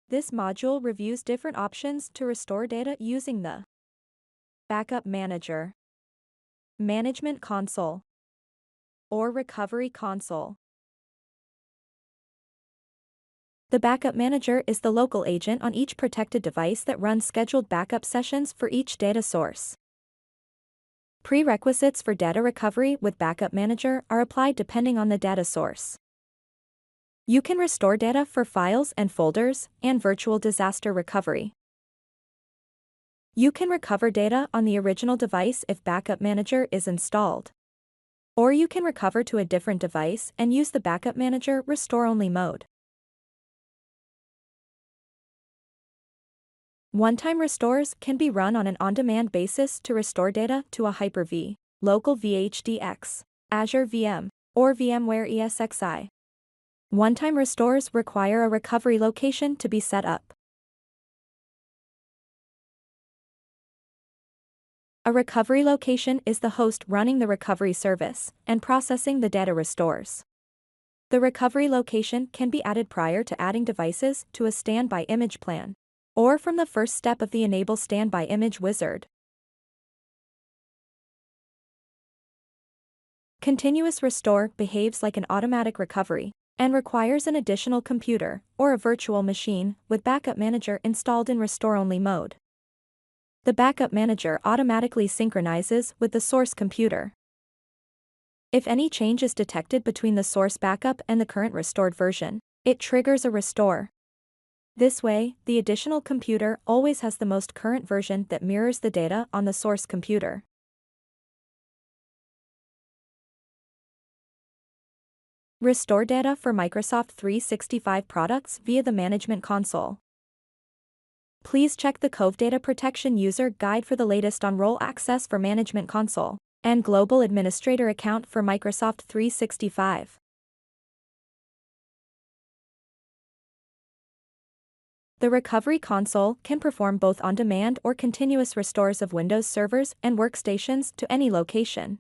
This module reviews different options to restore data using the Backup Manager, Management Console, or Recovery Console. The Backup Manager is the local agent on each protected device that runs scheduled backup sessions for each data source. Prerequisites for data recovery with Backup Manager are applied depending on the data source. You can restore data for files and folders and virtual disaster recovery. You can recover data on the original device if Backup Manager is installed. Or you can recover to a different device and use the Backup Manager restore-only mode. One-time restores can be run on an on-demand basis to restore data to a Hyper-V, local VHDX, Azure VM, or VMware ESXi. One-time restores require a recovery location to be set up. A recovery location is the host running the recovery service and processing the data restores. The recovery location can be added prior to adding devices to a standby image plan, or from the first step of the Enable Standby Image wizard. Continuous restore behaves like an automatic recovery and requires an additional computer or a virtual machine with Backup Manager installed in restore-only mode. The Backup Manager automatically synchronizes with the source computer. If any change is detected between the source backup and the current restored version, it triggers a restore. This way, the additional computer always has the most current version that mirrors the data on the source computer. Restore data for Microsoft 365 products via the Management Console. Please check the Cove Data Protection User Guide for the latest on role access for Management Console and Global Administrator account for Microsoft 365. The Recovery Console can perform both on-demand or continuous restores of Windows servers and workstations to any location.